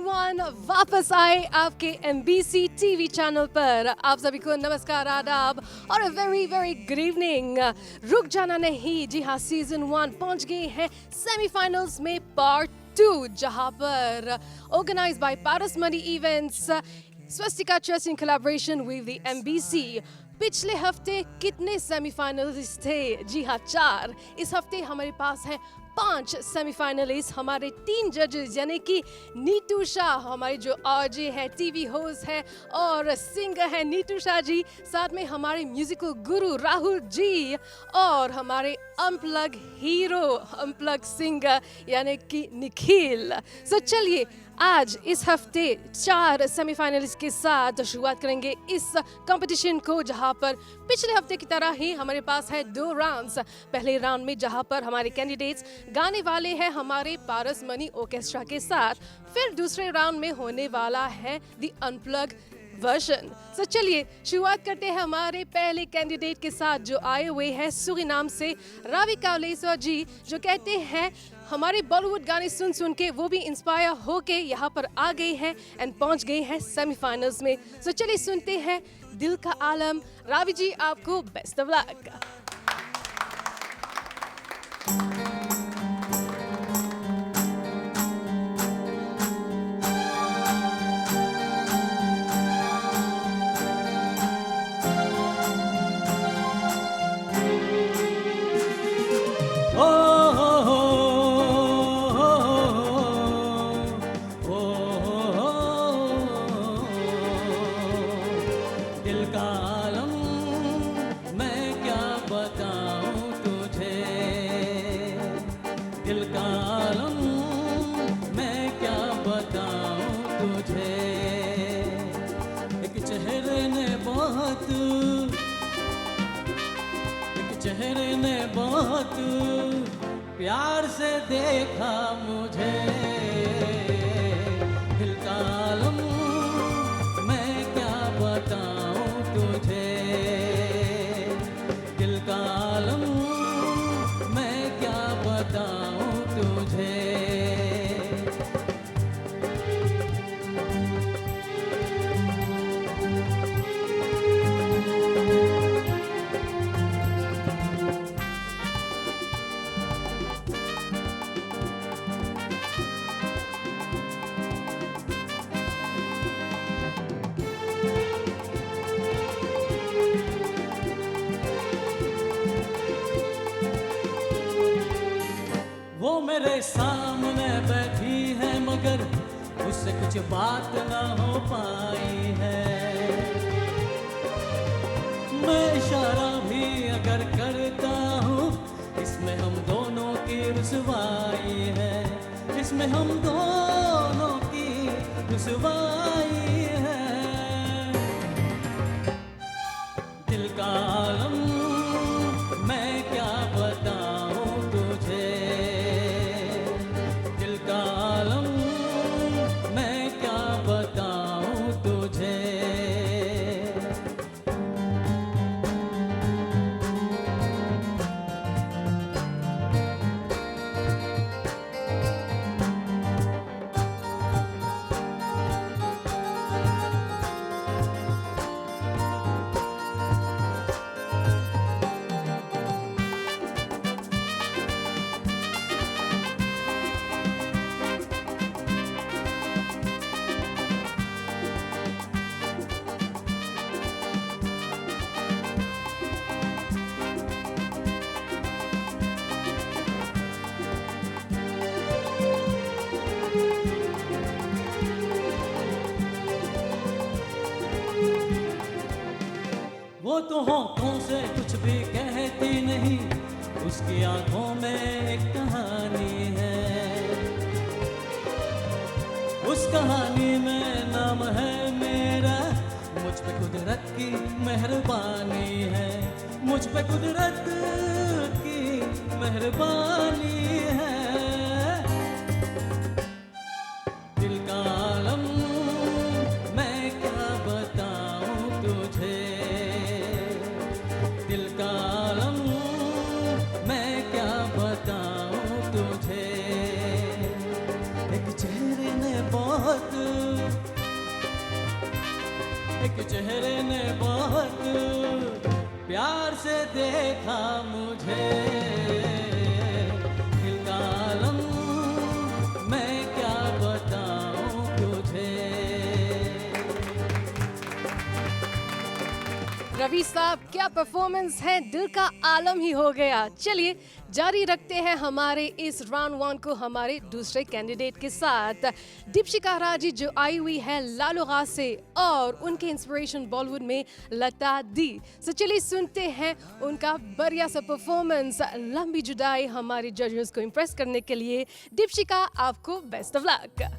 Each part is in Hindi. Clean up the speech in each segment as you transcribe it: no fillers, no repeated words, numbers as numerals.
वन वापस आए आपके MBC टीवी चैनल पर। आप सभी को नमस्कार, आदाब और वेरी वेरी गुड इवनिंग। रुक जाना नहीं, जी हाँ, सीजन 1 पहुंच गए हैं सेमीफाइनल्स में पार्ट 2, जहां पर organise by Paras money events, Swastika trust in collaboration with the MBC। पिछले हफ्ते कितने सेमीफाइनलिस्ट थे? जी हाँ, 4। इस हफ्ते हमारे पास है 5 सेमीफाइनलिस्ट। हमारे 3 जजेस यानी कि नीतू शाह, हमारे जो आरजे है, टीवी होस्ट है और सिंगर है नीतू शाह जी, साथ में हमारे म्यूजिकल गुरु राहुल जी और हमारे अनप्लग हीरो, अनप्लग सिंगर यानी कि निखिल। सो चलिए आज इस हफ्ते 4 सेमीफाइनलिस्ट के साथ शुरुआत करेंगे इस कंपटीशन को, जहां पर पिछले हफ्ते की तरह ही हमारे पास है 2 राउंड्स। पहले राउंड में जहां पर हमारे कैंडिडेट्स गाने वाले हैं हमारे पारस मनी ऑर्केस्ट्रा के साथ, फिर दूसरे राउंड में होने वाला है द अनप्लग वर्जन। सो चलिए शुरुआत करते हैं हमारे पहले कैंडिडेट के साथ, जो आए हुए हैं सूरीनाम से, रावी कावलेसर जी, जो कहते हैं हमारे बॉलीवुड गाने सुन सुन के वो भी इंस्पायर होके यहाँ पर आ गए हैं एंड पहुँच गए हैं सेमीफाइनल्स में। सो चलिए सुनते हैं दिल का आलम। रावी जी, आपको बेस्ट ऑफ लक। चेहरे ने बहुत प्यार से देखा मुझे, दिल का आलम मैं क्या बताऊं तुझे, दिल का आलम मैं क्या बताऊं तुझे। वो मेरे सामने बैठी है मगर उससे कुछ बात ना हो पाई है, मैं इशारा भी अगर करता हूँ इसमें हम दोनों की रुसवाई है, इसमें हम दोनों की रुसवाई है। दिल का आलम मैं क्या बताऊं तुझे, दिल का आलम मैं क्या बताऊं तुझे। वो तो होठों से कुछ भी कहती नहीं, उसकी आंखों में एक कहानी है, उस कहानी में नाम है मेरा, मुझ पे कुदरत की मेहरबानी है, मुझ पे कुदरत की मेहरबानी है। दिल का आलम मैं क्या बताऊं तुझे, दिल का आलम मैं क्या बताऊं तुझे। एक चेहरे ने बहुत बहुत, एक चेहरे ने बहुत प्यार से देखा मुझे। दिल का आलम मैं क्या बताऊं तुझे। रवि साहब क्या परफॉर्मेंस है, दिल का आलम ही हो गया। चलिए जारी रखते हैं हमारे इस राउंड वन को हमारे दूसरे कैंडिडेट के साथ। दीपशिका राजी जो आई हुई है लालूगा से और उनके इंस्पिरेशन बॉलीवुड में लता दी। तो चलिए सुनते हैं उनका बढ़िया सा परफॉर्मेंस लंबी जुदाई हमारे जजेस को इम्प्रेस करने के लिए। दीपशिका आपको best of luck.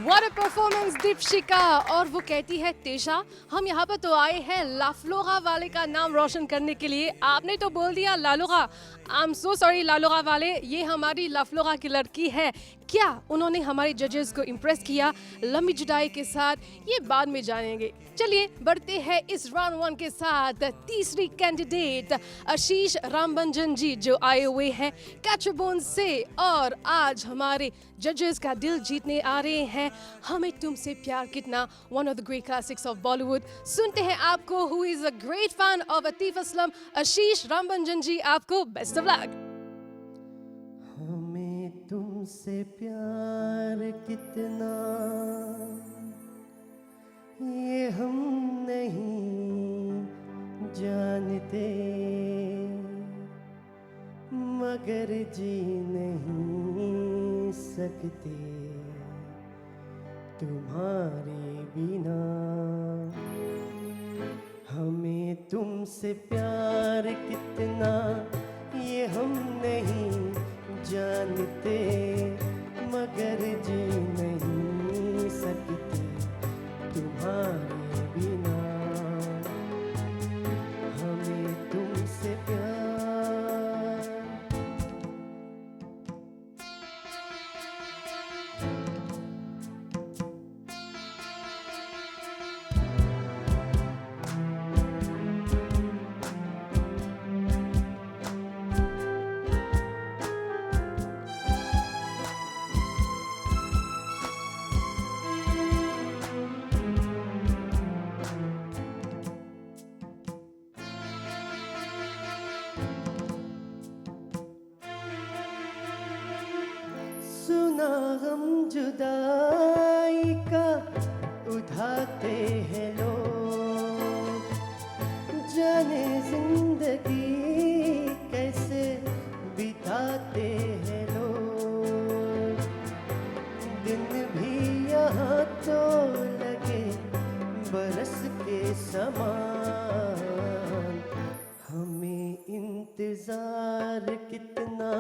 What a performance Deepshikha. और वो कहती है तेशा, हम यहाँ पर तो आए हैं लाफ्लोगा वाले का नाम रोशन करने के लिए, आपने तो बोल दिया लालुगा। आई एम सो सॉरी लालुगा वाले, ये हमारी लाफ्लोगा की लड़की है। क्या उन्होंने हमारे जजेस को इम्प्रेस किया लंबी जुदाई के साथ, ये बाद में जानेंगे। चलिए बढ़ते हैं इस राउंड 1 के साथ। तीसरी कैंडिडेट आशीष रामबंजन जी जो आए हुए हैं कैचबोन से, और आज हमारे जजेस का दिल जीतने आ रहे हैं। हमें तुमसे प्यार कितना, one of the great classics of Bollywood. सुनते हैं आपको, who is a great fan of Atif Aslam, Ashish Rambanjan ji, आपको बेस्ट ऑफ लक। हमें तुमसे प्यार कितना ये हम नहीं जानते, मगर जी नहीं सकते तुम्हारे बिना। हमें तुमसे प्यार कितना ये हम नहीं जानते, मगर जी नहीं सकते तुम्हारे बिना। हमें तुमसे प्यार सुना हम जुदाई का उठाते हैं लोग, जाने जिंदगी कैसे बिताते हैं लोग। दिन भी यहाँ तो लगे बरस के समान, हमें इंतजार कितना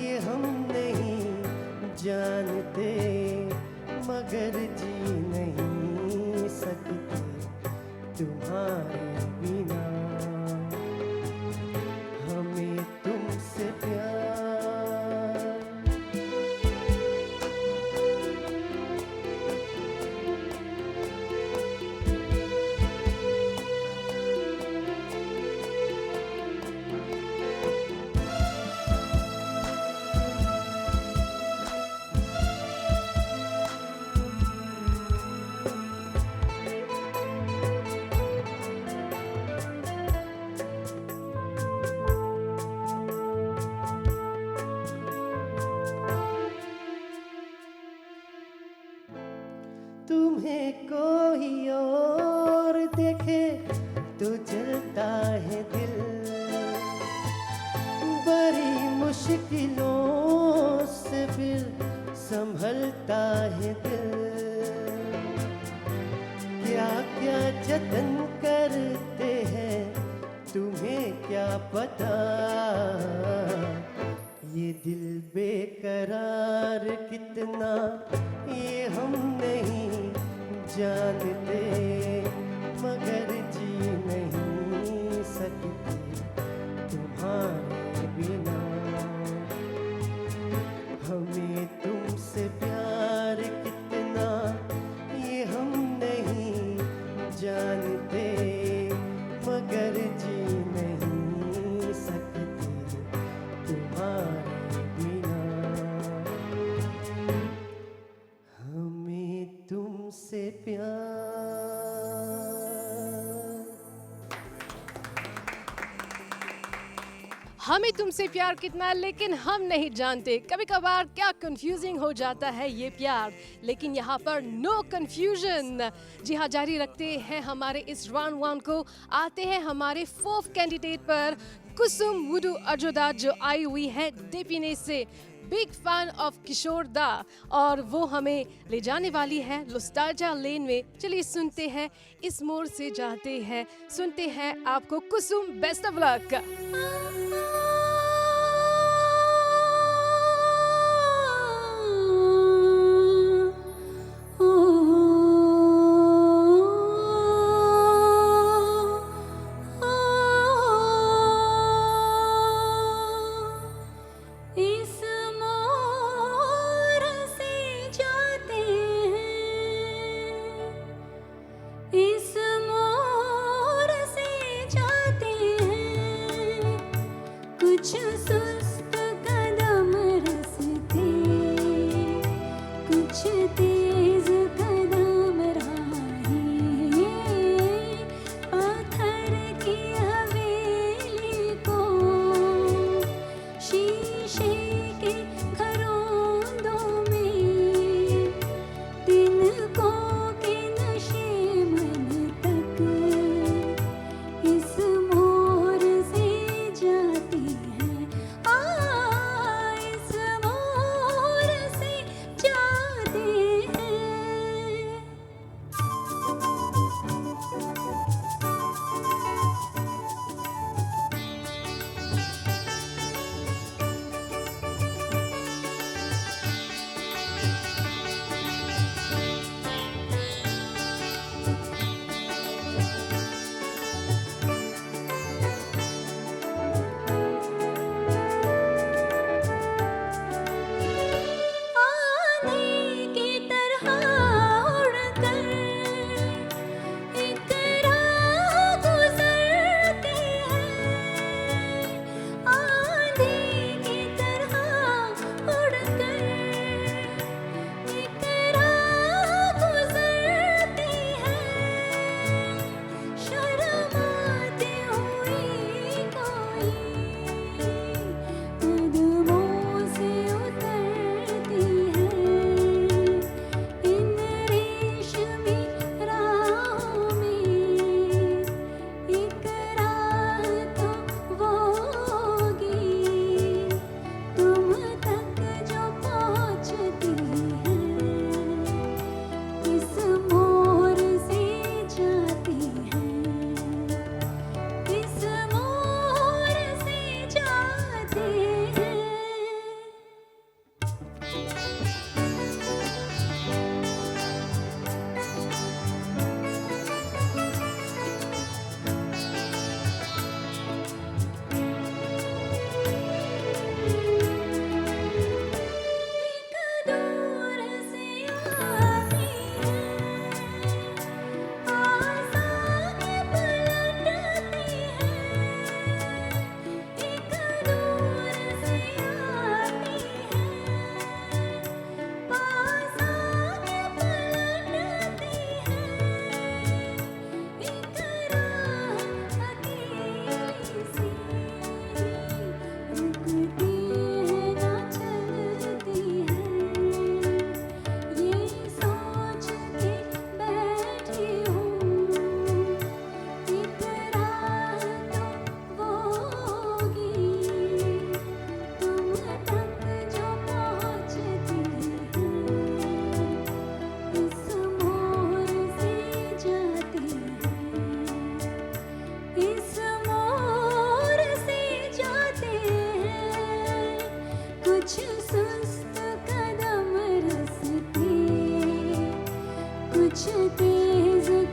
ये हम नहीं जानते, मगर जी नहीं सकते तुम्हारे बिना। हमें तुमसे प्यार तुम्हें कोई और देखे तो जलता है दिल, बड़ी मुश्किलों से फिर संभलता है दिल। क्या क्या जतन करते हैं तुम्हें क्या पता, ये दिल बेकरार कितना ये हम नहीं जानते, मगर जी नहीं सकते तुम्हारे बिना। हमें तुमसे प्यार कितना ये हम नहीं जानते, मगर जी नहीं सकते तुम्हारे बिना। हमें तुमसे प्यार हमें तुमसे प्यार कितना, लेकिन हम नहीं जानते। कभी कभार क्या कंफ्यूजिंग हो जाता है ये प्यार, लेकिन यहाँ पर नो कंफ्यूजन। जी हाँ, जारी रखते हैं हमारे इस राउंड 1 को। आते हैं हमारे 4th कैंडिडेट पर, कुसुम वुडू अजोदा जो आई हुई है डेपिने से। बिग फैन ऑफ किशोर दा, और वो हमें ले जाने वाली है नॉस्टैल्जिया लेन में। चलिए सुनते हैं, इस मोड़ से जाते हैं, सुनते हैं आपको कुसुम, बेस्ट ऑफ लक।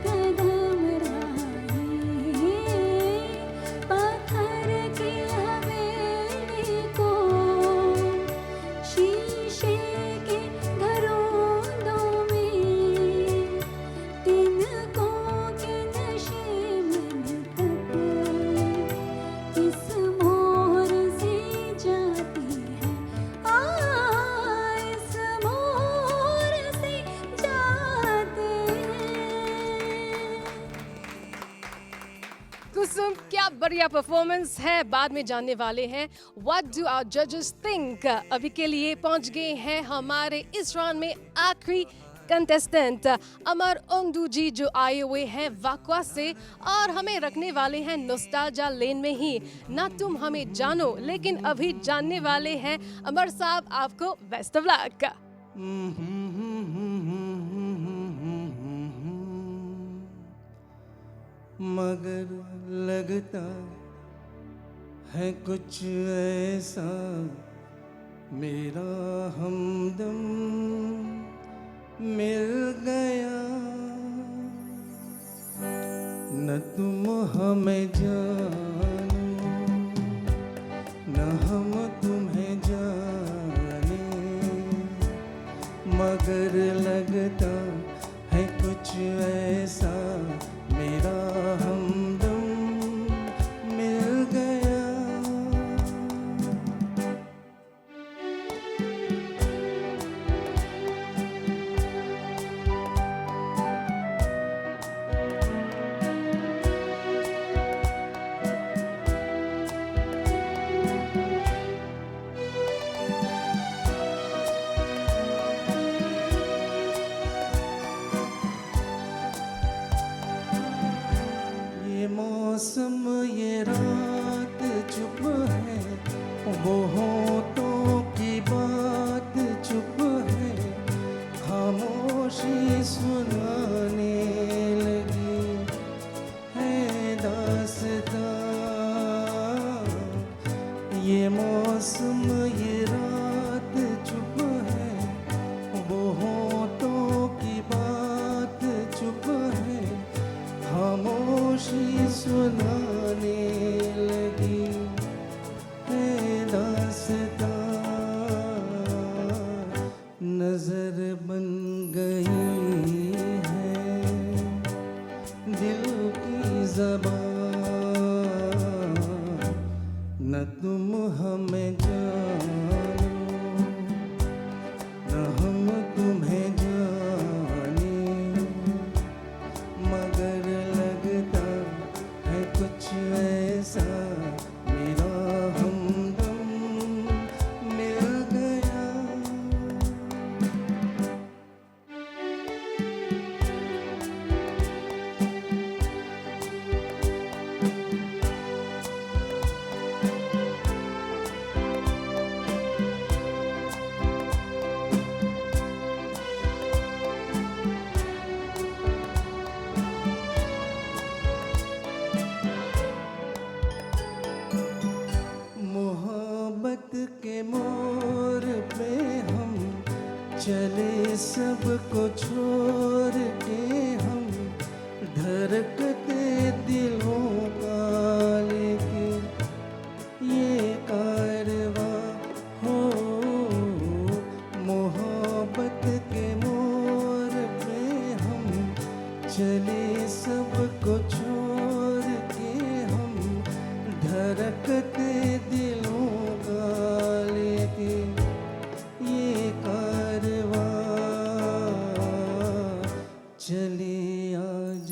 कदम राहे पत्थर की हवेली को शीशे के घरों में तिनकों के नशे में तक इस मोर से जाती है इस मोर से जाते हैं। कुसुम, क्या बढ़िया परफॉर्मेंस है। बाद में जानने वाले हैं व्हाट डू आवर जजेस थिंक। अभी के लिए पहुंच गए हैं हमारे इस राउंड में आखिरी कंटेस्टेंट अमर ओंगडू जी, जो आए हुए हैं वाकवा से और हमें रखने वाले हैं नोस्टाल्जिया लेन में ही। ना तुम हमें जानो, लेकिन अभी जानने वाले हैं अमर साहब आपको बेस्ट ऑफ लक। मगर लगता है कुछ ऐसा मेरा हमदम मिल गया, न तुम हमें जानो न हम तुम्हें जाने, मगर लगता है कुछ ऐसा मेरा हमदम मिल गया। ये मौसम ये रात चुप है, वो होठों की बात चुप है, खामोशी सुनाने लगी है दास्तां। ये मौसम ये रात चुप है, वो होठों की बात चुप है, खामोशी सुनाने लगी है दास्तां। नजर बन गई है दिल की ज़बान, न तुम हमें जानो न हम तुम्हें जाने, मगर लगता है कुछ ऐसा मेरा हमदम मिल गया। मोहब्बत के मोर पे हम चले, सबको छोड़ के हम धड़कते दिलों का लेके ये कारवां हो। मोहब्बत के मोर पे हम चले, सबको छोड़ के हम धड़कते दिलों का लेके ये कारवां चले आज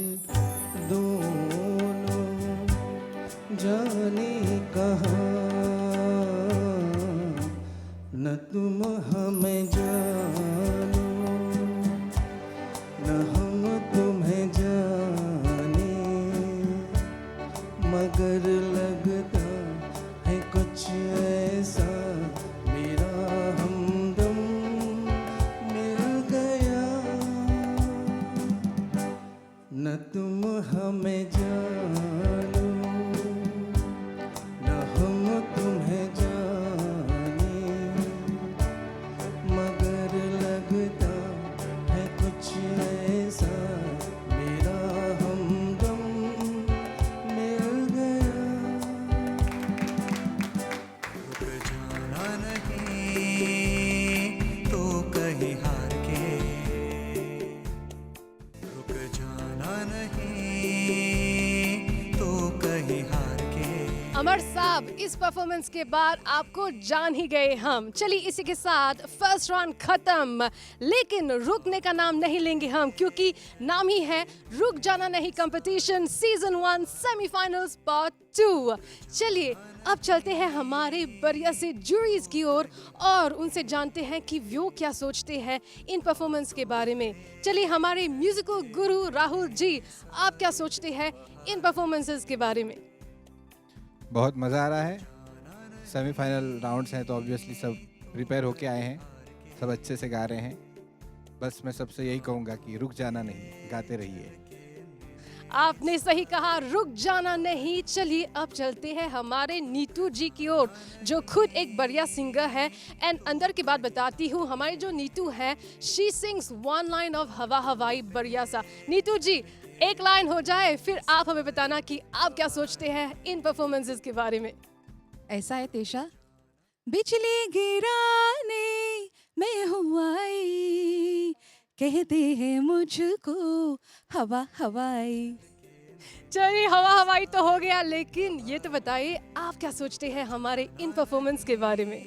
दोनों जाने कहाँ, न तुम हमें जानो न हम तुम्हें जाने, मगर लगता है कुछ ऐसा मेरा हमदम मिल गया, न तुम हमें जानो न हम तुम्हें जाने, मगर लगता है कुछ ऐसा मेरा अमर साहब, इस परफॉर्मेंस के बाद आपको जान ही गए हम। चलिए इसी के साथ फर्स्ट राउंड खत्म, लेकिन रुकने का नाम नहीं लेंगे हम, क्योंकि नाम ही है रुक जाना नहीं कंपटीशन सीजन 1 सेमीफाइनल्स पार्ट 2। चलिए अब चलते हैं हमारे बढ़िया से जूरीज की ओर और उनसे जानते हैं कि वो क्या सोचते हैं इन परफॉर्मेंस के बारे में। चलिए हमारे म्यूजिकल गुरु राहुल जी, आप क्या सोचते हैं इन परफॉर्मेंसेस के बारे में? बहुत मज़ा आ रहा है। सेमीफाइनल राउंड्स हैं तो ऑब्वियसली सब प्रिपेयर होके आए हैं, सब अच्छे से गा रहे हैं। बस मैं सबसे यही कहूँगा कि रुक जाना नहीं, गाते रहिए। आपने सही कहा, रुक जाना नहीं। चलिए अब चलते हैं हमारे नीतू जी की ओर, जो खुद एक बढ़िया सिंगर है। एंड अंदर की बात बताती हूँ, हमारी जो नीतू है, she sings one line of हवा हवाई बढ़िया सा। नीतू जी एक लाइन हो जाए, फिर आप हमें बताना कि आप क्या सोचते हैं इन परफॉर्मेंसेस के बारे में। ऐसा है तेशा, बिजली गिराने मैं हूँ आई, कहते हैं मुझको हवा हवाई। चलिए हवा हवाई तो हो गया, लेकिन ये तो बताइए आप क्या सोचते हैं हमारे इन परफॉर्मेंस के बारे में?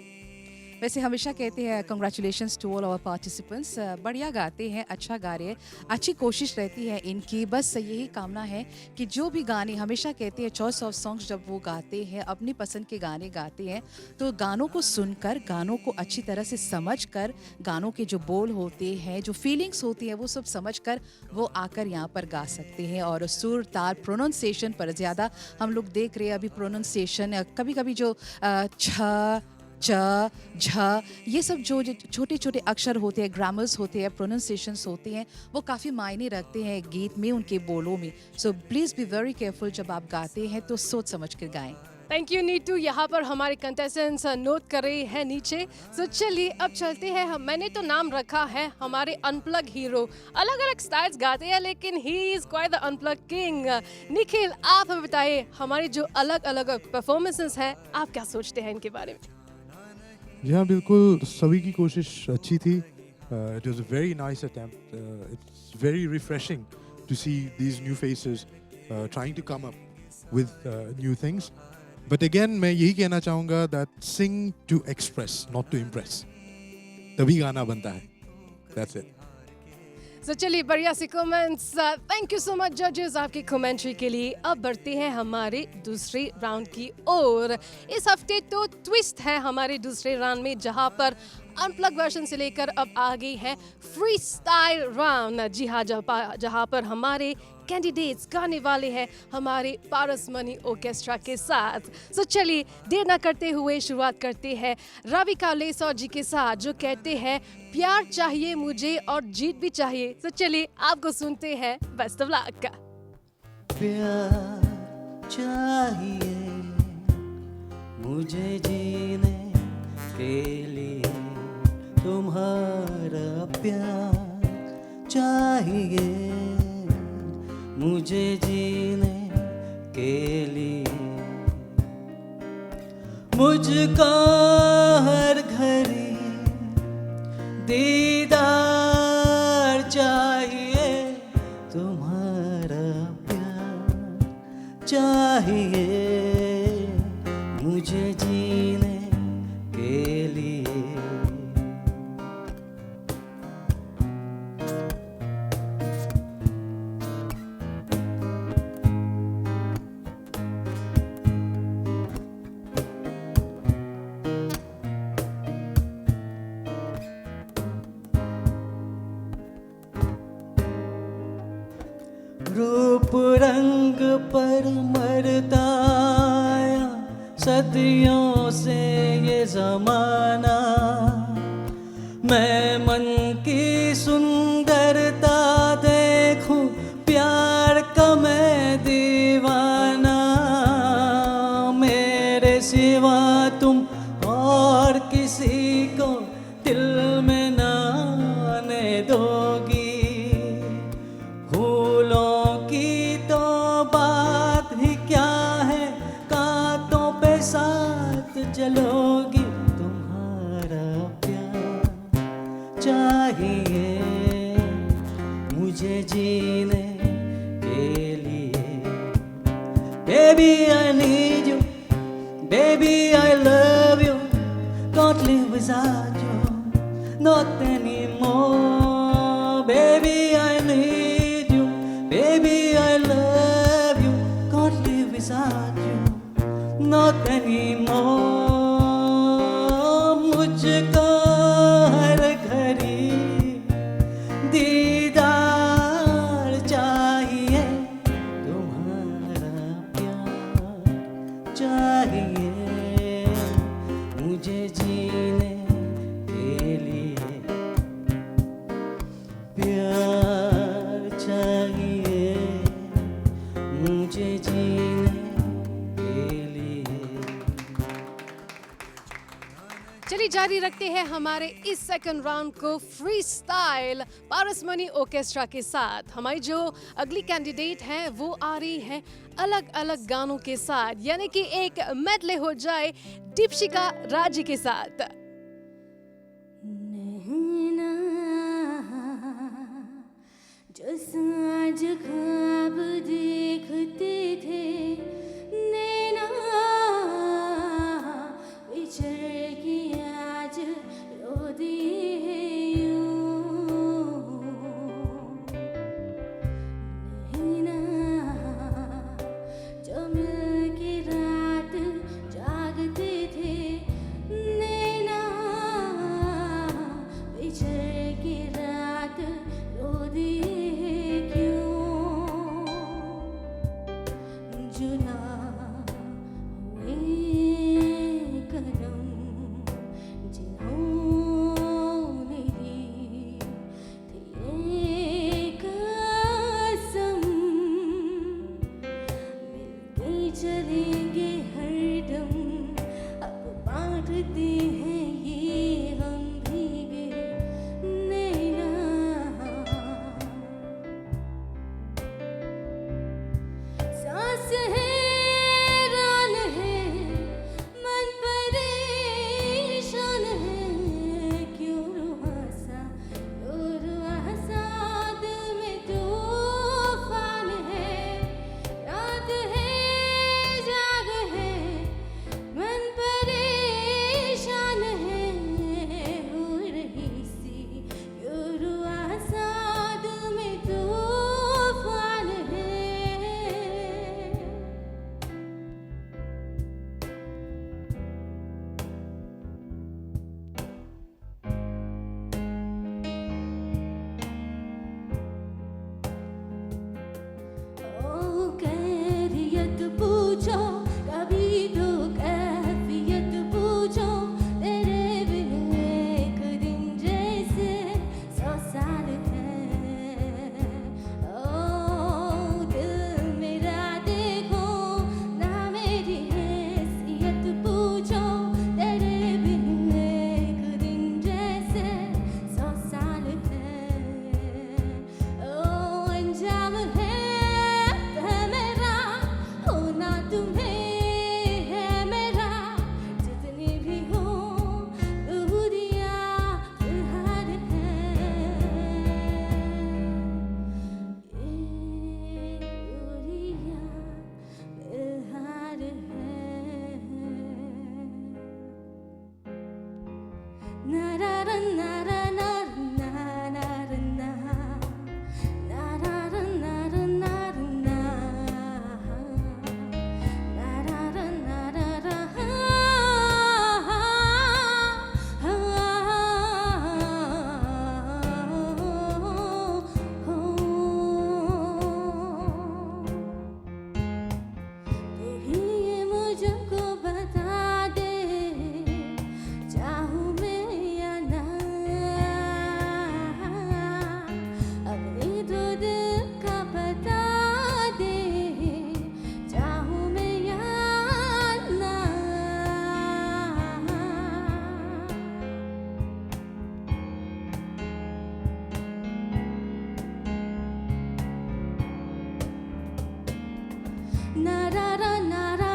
वैसे हमेशा कहते हैं congratulations to all our participants, बढ़िया गाते हैं, अच्छा गा रहे हैं, अच्छी कोशिश रहती है इनकी। बस यही कामना है कि जो भी गाने, हमेशा कहते हैं चॉइस ऑफ सॉन्ग्स, जब वो गाते हैं अपनी पसंद के गाने गाते हैं तो गानों को सुनकर, गानों को अच्छी तरह से समझकर, गानों के जो बोल होते हैं, जो फीलिंग्स होती हैं, वो सब समझकर वो आकर यहाँ पर गा सकते हैं। और सुर ताल प्रोनाउंसिएशन पर ज़्यादा हम लोग देख रहे हैं अभी प्रोनाउंसिएशन, कभी कभी जो छ च झ ये सब जो छोटे छोटे अक्षर होते हैं, ग्रामर्स होते हैं, प्रोनाउंसिएशंस होते हैं, वो काफ़ी मायने रखते हैं गीत में, उनके बोलों में। So please be very careful, जब आप गाते हैं तो सोच समझ कर गाएं। Thank you Neetu. यहाँ पर हमारे कंटेस्टेंट्स नोट कर रहे हैं नीचे। सो चलिए अब चलते हैं मैंने तो नाम रखा है हमारे अनप्लग हीरो। अलग अलग स्टाइल्स गाते हैं, लेकिन he is quite the unplug king. Nikhil, आप हमें बताइए हमारे जो अलग अलग परफॉर्मेंसेस हैं, आप क्या सोचते हैं इनके बारे में? जी हाँ, बिल्कुल सभी की कोशिश अच्छी थी। It was a very nice attempt. It's very refreshing to see these new faces trying to come up with new things. But again मैं यही कहना चाहूँगा that sing to express, not to impress, तभी गाना बनता है। That's it. So, चलिए बढ़िया से comments. Thank you so much जजेस आपकी कमेंट्री के लिए। अब बढ़ते हैं हमारे दूसरे राउंड की ओर। इस हफ्ते तो ट्विस्ट है हमारे दूसरे राउंड में, जहां पर अनप्लग वर्जन से लेकर अब आ गई है फ्री स्टाइल राउंड। जी हाँ, जहां पर हमारे कैंडिडेट्स गाने वाले हैं हमारे पारस मनी ऑर्केस्ट्रा के साथ। सो चलिए देर ना करते हुए शुरुआत करते हैं राविका लेसौर जी के साथ, जो कहते हैं प्यार चाहिए मुझे और जीत भी चाहिए। सो चलिए आपको सुनते हैं। Best of luck. प्यार चाहिए मुझे जीने के लिए, तुम्हारा प्यार चाहिए मुझे जीने के लिए। मुझको हर घड़ी दीदार चाहिए, तुम्हारा प्यार चाहिए मुझे जीने के लिए। रूप रंग पर मरता आया सदियों से ये जमाना, मैं मन की सुंदरता देखूं, प्यार का मैं दीवाना। मेरे सिवा तुम और किसी को दिल में ना आने दोगी, फूलों की तो बात ही क्या है, कांटों पे साथ चलोगी। तुम्हारा प्यार चाहिए मुझे जीने के लिए। Baby I need you, Baby, I love you, can't live without you, not anymore. Baby, I need you, baby, I love you, can't live without you, not anymore. मुझको हर घड़ी दीदार चाहिए, तुम्हारा प्यार चाहिए, मुझे जीने के लिए प्यार चाहिए, मुझे जीने के लिए। चलिए जारी रखते हैं हमारे इस सेकंड राउंड को फ्री स्टाइल पारसमणि ऑर्केस्ट्रा के साथ। हमारी जो अगली कैंडिडेट है वो आ रही है अलग अलग गानों के साथ, यानी कि एक मेडले हो जाए दीपशिका राजी के साथ। नैना जो आज ख्वाब देखते थे, नैना बिछड़ के आज रो दिए हैं यूं। नैना जो मिलके रात जागते थे, नैना बिछड़ के रात रो दिए हैं क्यों। जुदा हुए कदम जिन्होंने दी थी एक कसम, मिलके चलेंगे हरदम, अब बांटते हैं ये हम भीगे नैना। सांस हैरान है, मन परेशान है, क्यों रुआसा दिल में तूफान है। रात है जाग है, मन परेशान है, हो रही सी क्यों रुआसा दिल में तूफान है। ओ कैफियत पूछो, कभी तो कैफियत पूछो, तेरे बिन एक दिन जैसे 100 साल है। ओ दिल मेरा देखो ना, मेरी हैसियत पूछो, तेरे बिन एक दिन जैसे 100 साल है। ओ अंजाम है मेरा होना, तुम्हें है मेरा, जितनी भी हो दूरियां फिलहाल है। ये दूरियां फिलहाल है। नारा नारा नारा मुझको बता दे, चाहूं मैं या ना, अपनी तो दिल का बता दे, चाहूं मैं या ना। नारा नारा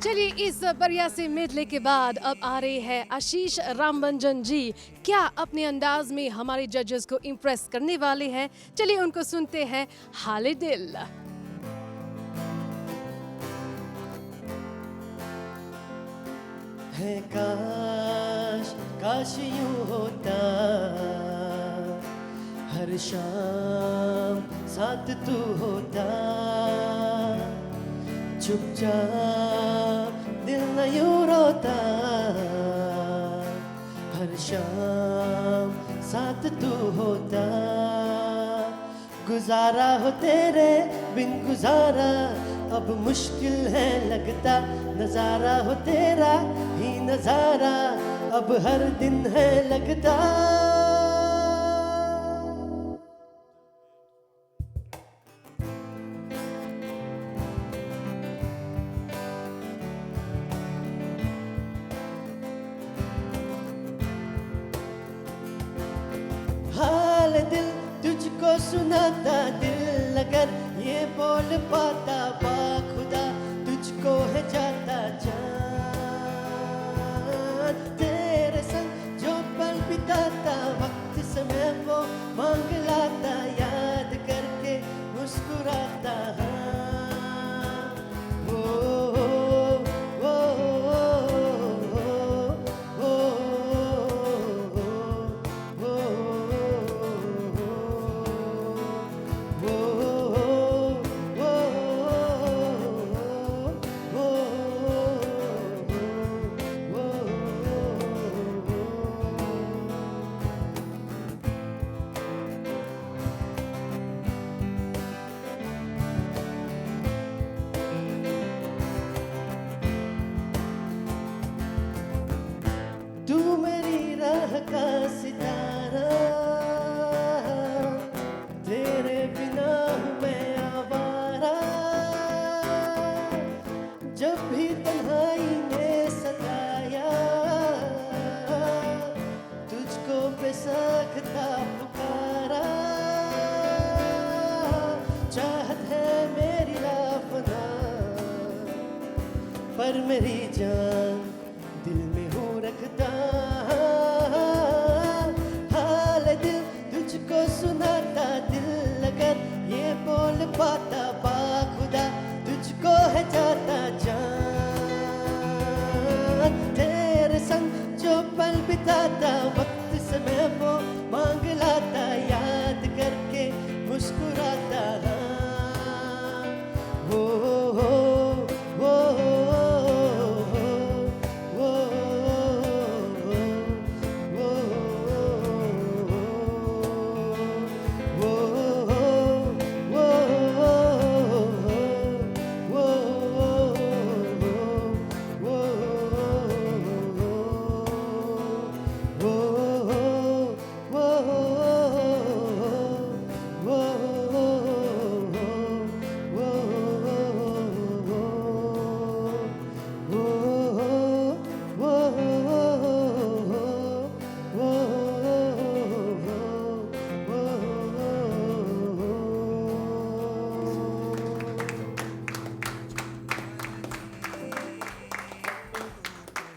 चलिए इस बढ़िया से मेडले के बाद अब आ रहे हैं आशीष रामबंजन जी। क्या अपने अंदाज में हमारे जजेस को इम्प्रेस करने वाले हैं? चलिए उनको सुनते हैं। हाले दिल। है काश काश यूं होता हर शाम साथ तू होता चुपचाप दिल न यूं रोता हर शाम साथ तू होता गुजारा हो तेरे बिन गुजारा अब मुश्किल है लगता नजारा हो तेरा ही नजारा अब हर दिन है लगता हाल दिल तुझको सुनाता दिल अगर ये बोल पाता बाखुदा तुझको है जाता जान तेरे संग जो पल बिताता वक्त समय वो मांग लाता याद करके मुस्कुराता ओ, ओ, ओ, ओ, ओ, तू मेरी राह का सितारा तेरे बिना हूँ मैं आवारा जब भी तन्हाई ने सताया तुझको बेसाख्ता पुकारा चाहत है मेरी लापना पर मेरी जान दिल में हूँ रखता हाल दिल तुझको सुनाता दिल अगर ये बोल पाता बाखुदा तुझको है जाता जान तेरे संग जो पल बिताता वक्त समय वो मांग लाता याद करके मुस्कुराता हो हो हो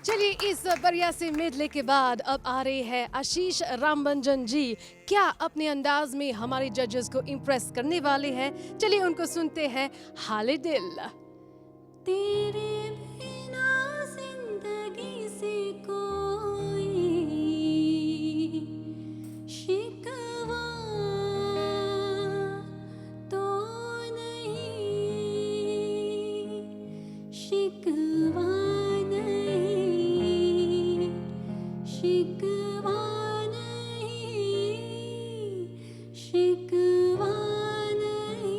चलिए इस बढ़िया से मेडले के बाद अब आ रहे हैं आशीष रामबंजन जी। क्या अपने अंदाज में हमारे जजेस को इम्प्रेस करने वाले हैं? चलिए उनको सुनते हैं। हाले दिल। तेरे बिना जिंदगी से कोई शिकवा तो नहीं शिकवा नहीं शिकवा नहीं शिकवा नहीं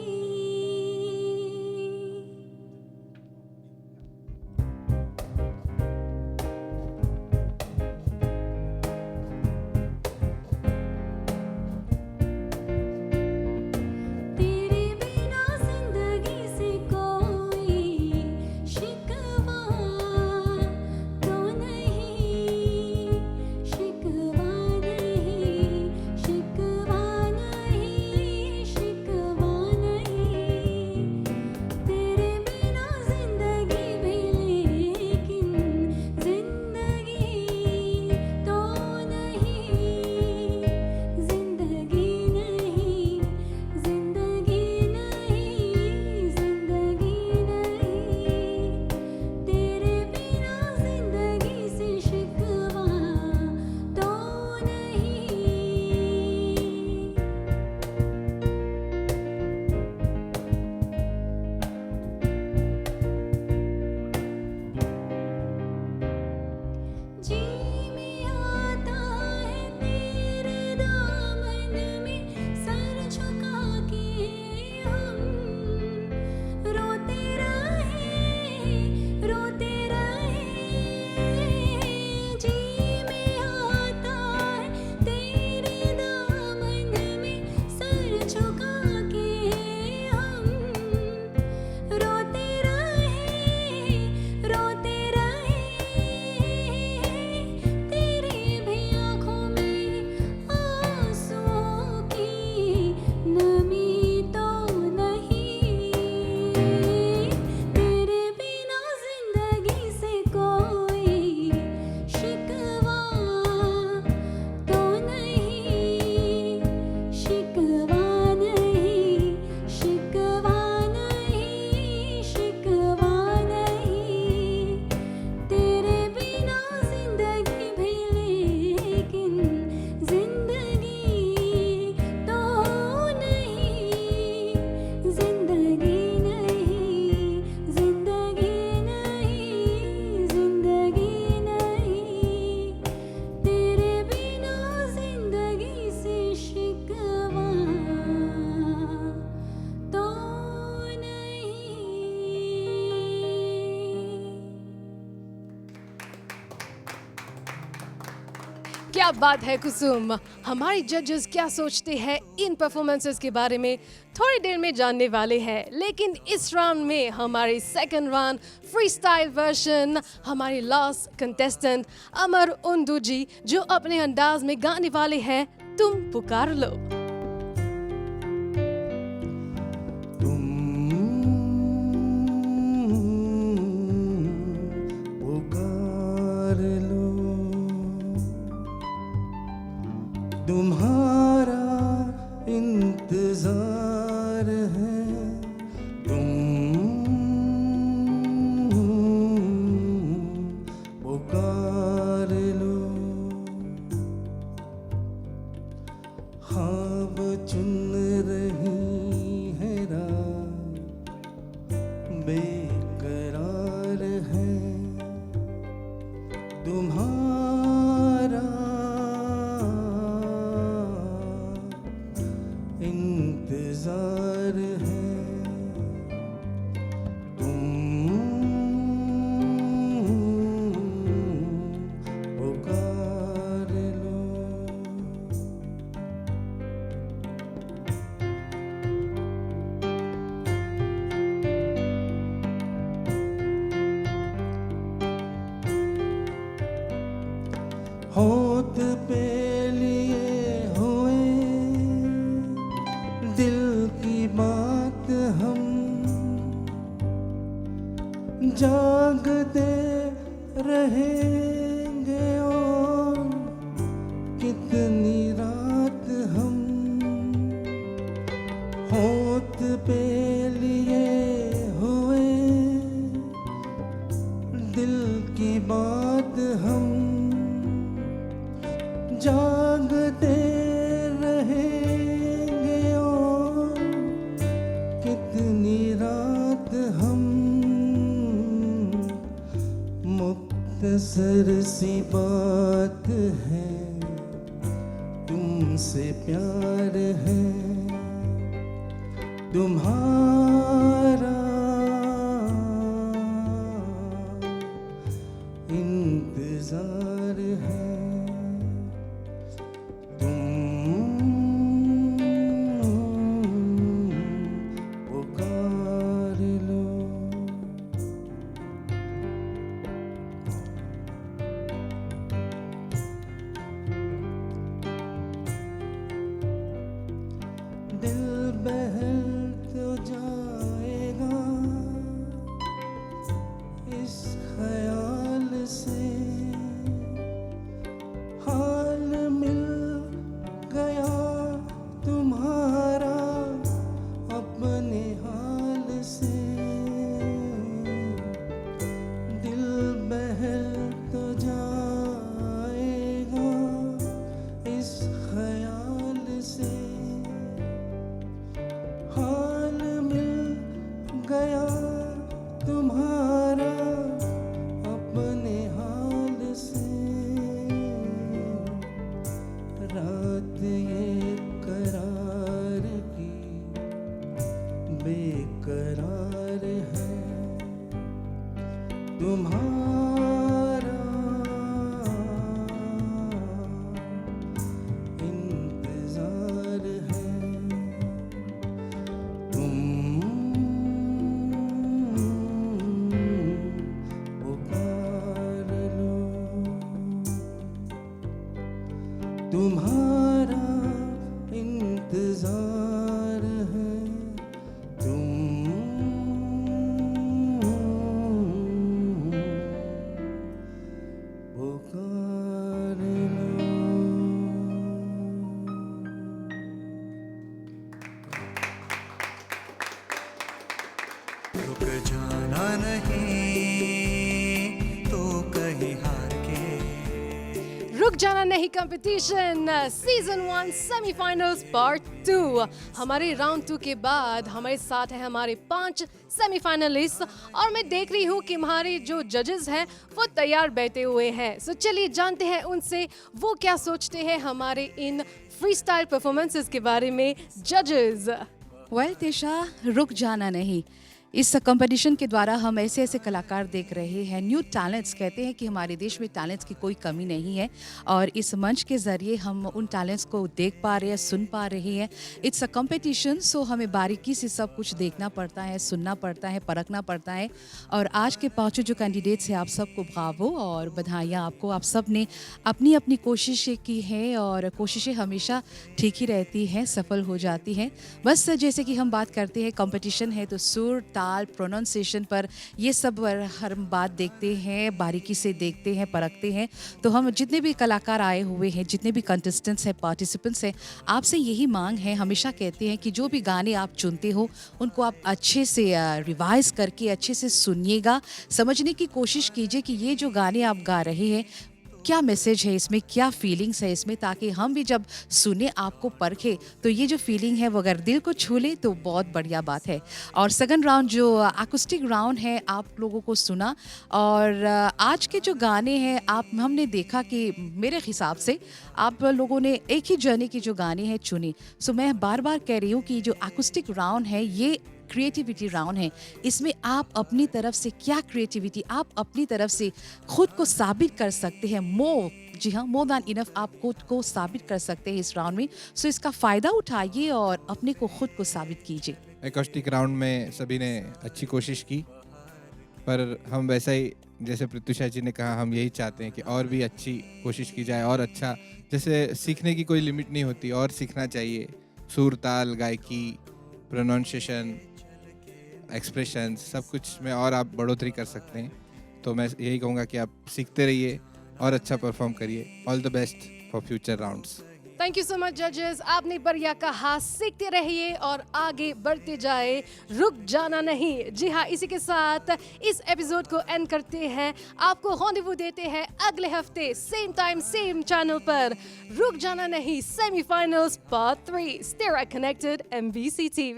क्या बात है कुसुम, हमारे जजेस क्या सोचते हैं इन परफॉर्मेंसेस के बारे में थोड़ी देर में जानने वाले हैं। लेकिन इस राउंड में हमारे second round free style version, हमारे लास्ट कंटेस्टेंट अमर उंदू जी जो अपने अंदाज में गाने वाले हैं तुम पुकार लो। पुकार लो, तुम्हारा इंतजार है, तुम पुकार लो। ख्वाब चुन रही है रात, बेकरार है तुम्हारा इंतजार है, तुम पुकार लो। होठ पे लिए हुए दिल की बात हम जागते रहेंगे और कितनी रात हम। होठ पे लिए हुए दिल की बात हम जागते रहेंगे और कितनी रात हम। मुख्तसर सी बात है, तुमसे प्यार है, तुम्हारा इंतजार है, पुकार लो। दिल बहल तो जाएगा इस ख्याल से, हाल मिल गया तुम्हारा अपने हाल से। दिल बहल तो जाएगा इस ख्याल से, हाल मिल गया तुम्हारा अपने हाल से। रात ये करार की बेकरार है, तुम्हारा इंतजार है, तुम पुकार लो। तुम्हारा इंतजार है, तुम पुकार लो। रुक जाना नहीं तो कहीं हार के। रुक जाना नहीं कंपटीशन सीजन 1 सेमीफाइनल्स पार्ट 2। हमारे राउंड 2 के बाद हमारे साथ है हमारे 5 सेमीफाइनलिस्ट और मैं देख रही हूँ कि हमारे जो जजेस हैं वो तैयार बैठे हुए हैं। सो चलिए जानते हैं उनसे वो क्या सोचते हैं हमारे इन फ्री स्टाइल परफॉर्मेंसेस के बारे में। जजेस वेल तिशा, रुक जाना नहीं, इस कंपटीशन के द्वारा हम ऐसे ऐसे कलाकार देख रहे हैं, न्यू टैलेंट्स। कहते हैं कि हमारे देश में टैलेंट्स की कोई कमी नहीं है और इस मंच के ज़रिए हम उन टैलेंट्स को देख पा रहे हैं, सुन पा रहे हैं। इट्स अ कंपटीशन, सो हमें बारीकी से सब कुछ देखना पड़ता है, सुनना पड़ता है, परखना पड़ता है। और आज के पाँचों जो कैंडिडेट्स हैं, आप सबको ब्रावो और बधाइयाँ आपको। आप सब ने अपनी अपनी कोशिशें की हैं और कोशिशें हमेशा ठीक ही रहती हैं, सफल हो जाती हैं। बस जैसे कि हम बात करते हैं कंपटीशन है तो सुर, ताल, प्रोनाउंसिएशन पर ये सब हर बात देखते हैं, बारीकी से देखते हैं, परखते हैं। तो हम जितने भी कलाकार आए हुए हैं, जितने भी कंटेस्टेंट्स हैं, पार्टिसिपेंट्स हैं, आपसे यही मांग है, हमेशा कहते हैं कि जो भी गाने आप चुनते हो उनको आप अच्छे से रिवाइज करके अच्छे से सुनिएगा, समझने की कोशिश कीजिए कि ये जो गाने आप गा रहे हैं क्या मैसेज है इसमें, क्या फीलिंग्स है इसमें, ताकि हम भी जब सुने, आपको परखे, तो ये जो फीलिंग है वो अगर दिल को छू ले तो बहुत बढ़िया बात है। और सेकंड राउंड जो एकोस्टिक राउंड है, आप लोगों को सुना और आज के जो गाने हैं हमने देखा कि मेरे हिसाब से आप लोगों ने एक ही जर्नी के जो गाने हैं चुने। सो मैं बार बार कह रही हूँ कि जो एकोस्टिक राउंड है ये क्रिएटिविटी राउंड है। इसमें आप अपनी तरफ से क्या क्रिएटिविटी, आप अपनी तरफ से खुद को साबित कर सकते हैं। जी हाँ, मोर दैन इनफ आप खुद को साबित कर सकते हैं इस राउंड में। सो इसका फ़ायदा उठाइए और अपने को खुद को साबित कीजिए। एकॉस्टिक राउंड में सभी ने अच्छी कोशिश की, पर हम वैसा ही जैसे प्रत्युषा जी ने कहा, हम यही चाहते हैं कि और भी अच्छी कोशिश की जाए और अच्छा, जैसे सीखने की कोई लिमिट नहीं होती और सीखना चाहिए। सुर, ताल, गायकी, प्रोनाउंसिएशन, एक्सप्रेशन, सब कुछ में और आप बढ़ोतरी कर सकते हैं। तो मैं यही कहूँगा कि आप सीखते रहिए और अच्छा परफॉर्म करिए। All the best for future rounds. Thank you so much जजेस, आपने बढ़िया कहा, सीखते रहिए और आगे बढ़ते जाए, रुक जाना नहीं। जी हाँ, इसी के साथ इस एपिसोड को एंड करते हैं। आपको रॉन्डेवू देते हैं अगले हफ्ते सेम टाइम सेम चैनल पर। रुक जाना नहीं semifinals part 3। Stay connected MBC TV।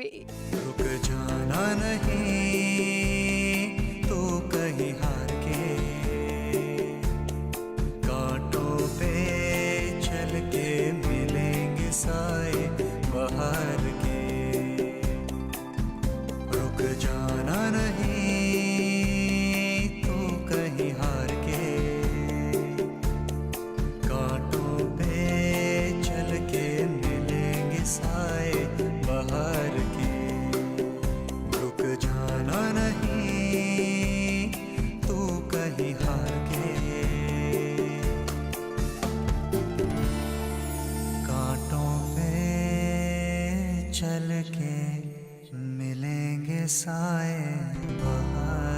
रुक जाना नहीं तो कहीं हार के, कांटों पे चल के मिलेंगे साए बाहर के। रुक जाना नहीं तो कहीं हार के, कांटों पे चल के मिलेंगे साए बाहर के। रुक जाना नहीं तो कहीं हार के, कांटों पे चल के मिलेंगे साए बाहर